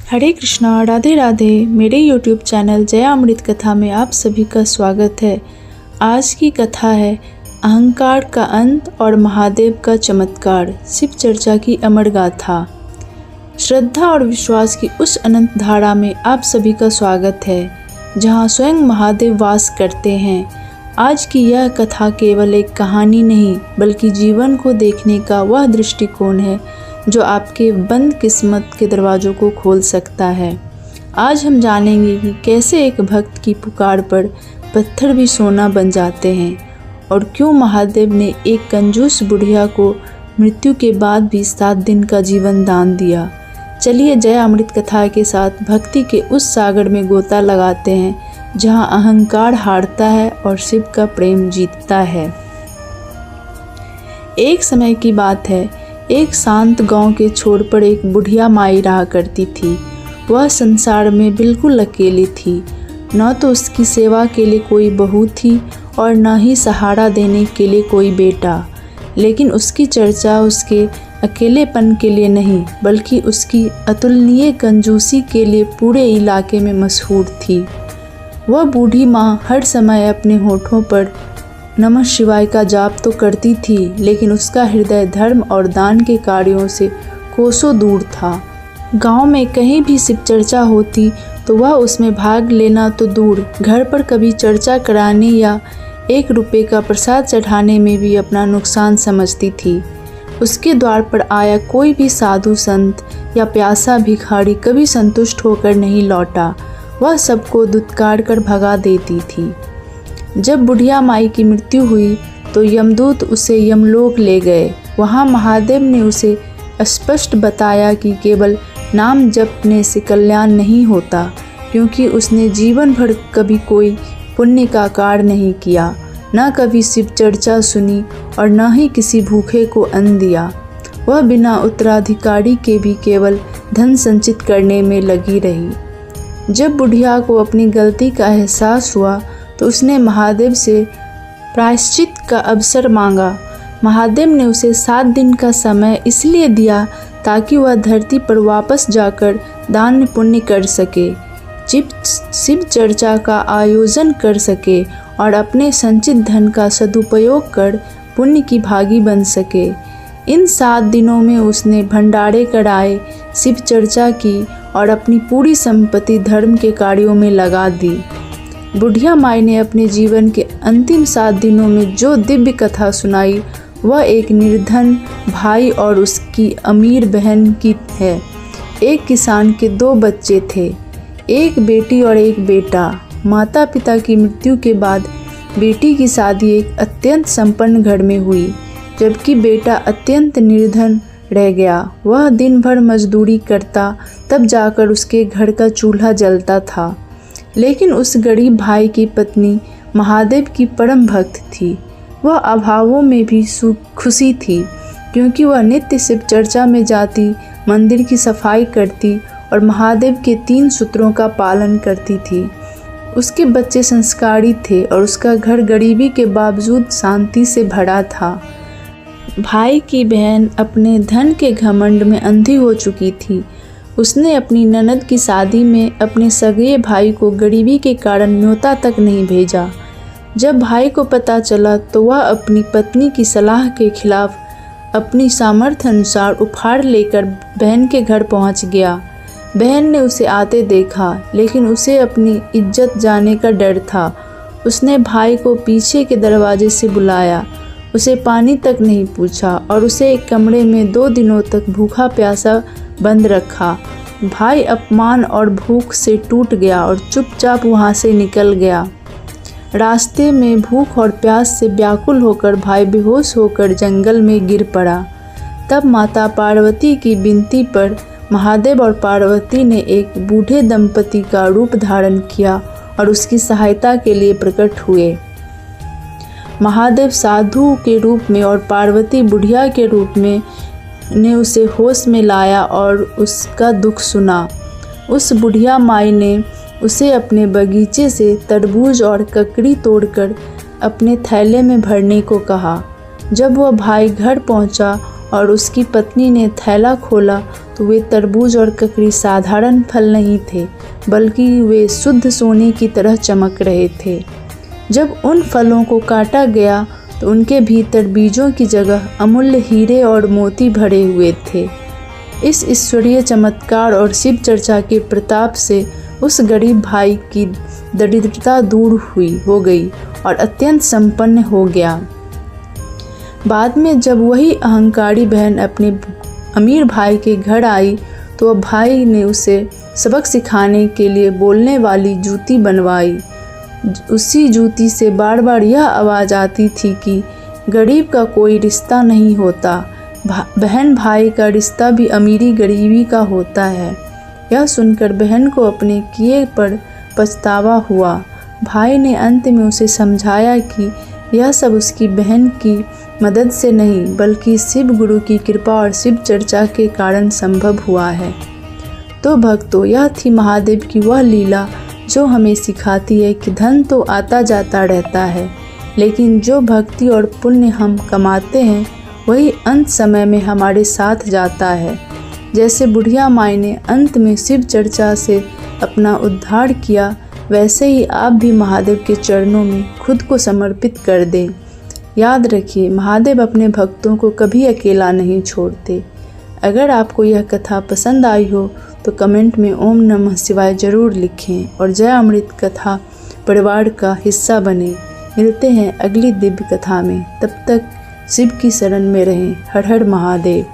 हरे कृष्णा, राधे राधे। मेरे YouTube channel Jaya अमृत कथा में आप सभी का स्वागत है। आज की कथा है अहंकार का अंत और महादेव का चमत्कार, शिव चर्चा की अमर गाथा। श्रद्धा और विश्वास की उस अनंत धारा में आप सभी का स्वागत है, जहां स्वयं महादेव वास करते हैं। आज की यह कथा केवल एक कहानी नहीं, बल्कि जीवन को देखने का वह दृष्टिकोण है जो आपके बंद किस्मत के दरवाज़ों को खोल सकता है। आज हम जानेंगे कि कैसे एक भक्त की पुकार पर पत्थर भी सोना बन जाते हैं और क्यों महादेव ने एक कंजूस बुढ़िया को मृत्यु के बाद भी 7 दिन का जीवन दान दिया। चलिए जया अमृत कथा के साथ भक्ति के उस सागर में गोता लगाते हैं जहां अहंकार हारता है और शिव का प्रेम जीतता है। एक समय की बात है, एक शांत गांव के छोर पर एक बुढ़िया माई रहा करती थी। वह संसार में बिल्कुल अकेली थी। न तो उसकी सेवा के लिए कोई बहू थी और न ही सहारा देने के लिए कोई बेटा। लेकिन उसकी चर्चा उसके अकेलेपन के लिए नहीं, बल्कि उसकी अतुलनीय कंजूसी के लिए पूरे इलाके में मशहूर थी। वह बूढ़ी माँ हर समय अपने होठों पर नमः शिवाय का जाप तो करती थी, लेकिन उसका हृदय धर्म और दान के कार्यों से कोसों दूर था। गांव में कहीं भी शिव चर्चा होती तो वह उसमें भाग लेना तो दूर, घर पर कभी चर्चा कराने या 1 रुपये का प्रसाद चढ़ाने में भी अपना नुकसान समझती थी। उसके द्वार पर आया कोई भी साधु संत या प्यासा भिखारी कभी संतुष्ट होकर नहीं लौटा। वह सबको दुत्कार कर भगा देती थी। जब बुढ़िया माई की मृत्यु हुई तो यमदूत उसे यमलोक ले गए। वहाँ महादेव ने उसे स्पष्ट बताया कि केवल नाम जपने से कल्याण नहीं होता, क्योंकि उसने जीवन भर कभी कोई पुण्य का कार्य नहीं किया, न कभी शिव चर्चा सुनी और न ही किसी भूखे को अन्न दिया। वह बिना उत्तराधिकारी के भी केवल धन संचित करने में लगी रही। जब बुढ़िया को अपनी गलती का एहसास हुआ तो उसने महादेव से प्रायश्चित का अवसर मांगा। महादेव ने उसे 7 दिन का समय इसलिए दिया ताकि वह धरती पर वापस जाकर दान पुण्य कर सके, शिव चर्चा का आयोजन कर सके और अपने संचित धन का सदुपयोग कर पुण्य की भागी बन सके। इन 7 दिनों में उसने भंडारे कराए, शिव चर्चा की और अपनी पूरी संपत्ति धर्म के कार्यों में लगा दी। बुढ़िया माई ने अपने जीवन के अंतिम 7 दिनों में जो दिव्य कथा सुनाई, वह एक निर्धन भाई और उसकी अमीर बहन की है। एक किसान के 2 बच्चे थे, एक बेटी और एक बेटा। माता पिता की मृत्यु के बाद बेटी की शादी एक अत्यंत संपन्न घर में हुई, जबकि बेटा अत्यंत निर्धन रह गया। वह दिन भर मजदूरी करता, तब जाकर उसके घर का चूल्हा जलता था। लेकिन उस गरीब भाई की पत्नी महादेव की परम भक्त थी। वह अभावों में भी खुशी थी, क्योंकि वह नित्य शिव चर्चा में जाती, मंदिर की सफाई करती और महादेव के 3 सूत्रों का पालन करती थी। उसके बच्चे संस्कारी थे और उसका घर गरीबी के बावजूद शांति से भरा था। भाई की बहन अपने धन के घमंड में अंधी हो चुकी थी। उसने अपनी ननद की शादी में अपने सगे भाई को गरीबी के कारण न्योता तक नहीं भेजा। जब भाई को पता चला तो वह अपनी पत्नी की सलाह के खिलाफ अपनी सामर्थ्य अनुसार उपहार लेकर बहन के घर पहुंच गया। बहन ने उसे आते देखा, लेकिन उसे अपनी इज्जत जाने का डर था। उसने भाई को पीछे के दरवाजे से बुलाया, उसे पानी तक नहीं पूछा और उसे एक कमरे में 2 दिनों तक भूखा प्यासा बंद रखा। भाई अपमान और भूख से टूट गया और चुपचाप वहां से निकल गया। रास्ते में भूख और प्यास से व्याकुल होकर भाई बेहोश होकर जंगल में गिर पड़ा। तब माता पार्वती की विनती पर महादेव और पार्वती ने एक बूढ़े दंपति का रूप धारण किया और उसकी सहायता के लिए प्रकट हुए। महादेव साधु के रूप में और पार्वती बुढ़िया के रूप में ने उसे होश में लाया और उसका दुख सुना। उस बुढ़िया माई ने उसे अपने बगीचे से तरबूज और ककड़ी तोड़कर अपने थैले में भरने को कहा। जब वह भाई घर पहुंचा और उसकी पत्नी ने थैला खोला तो वे तरबूज और ककड़ी साधारण फल नहीं थे, बल्कि वे शुद्ध सोने की तरह चमक रहे थे। जब उन फलों को काटा गया तो उनके भीतर बीजों की जगह अमूल्य हीरे और मोती भरे हुए थे। इस ईश्वरीय चमत्कार और शिव चर्चा के प्रताप से उस गरीब भाई की दरिद्रता दूर हो गई और अत्यंत संपन्न हो गया। बाद में जब वही अहंकारी बहन अपने अमीर भाई के घर आई तो वह भाई ने उसे सबक सिखाने के लिए बोलने वाली जूती बनवाई। उसी जूती से बार बार यह आवाज़ आती थी कि गरीब का कोई रिश्ता नहीं होता, बहन भाई का रिश्ता भी अमीरी गरीबी का होता है। यह सुनकर बहन को अपने किए पर पछतावा हुआ। भाई ने अंत में उसे समझाया कि यह सब उसकी बहन की मदद से नहीं, बल्कि शिव गुरु की कृपा और शिव चर्चा के कारण संभव हुआ है। तो भक्तों, यह थी महादेव की वह लीला जो हमें सिखाती है कि धन तो आता जाता रहता है, लेकिन जो भक्ति और पुण्य हम कमाते हैं वही अंत समय में हमारे साथ जाता है। जैसे बुढ़िया माई ने अंत में शिव चर्चा से अपना उद्धार किया, वैसे ही आप भी महादेव के चरणों में खुद को समर्पित कर दें। याद रखिए, महादेव अपने भक्तों को कभी अकेला नहीं छोड़ते। अगर आपको यह कथा पसंद आई हो तो कमेंट में ओम नमः शिवाय ज़रूर लिखें और जय अमृत कथा परिवार का हिस्सा बने। मिलते हैं अगली दिव्य कथा में, तब तक शिव की शरण में रहें। हर हर महादेव।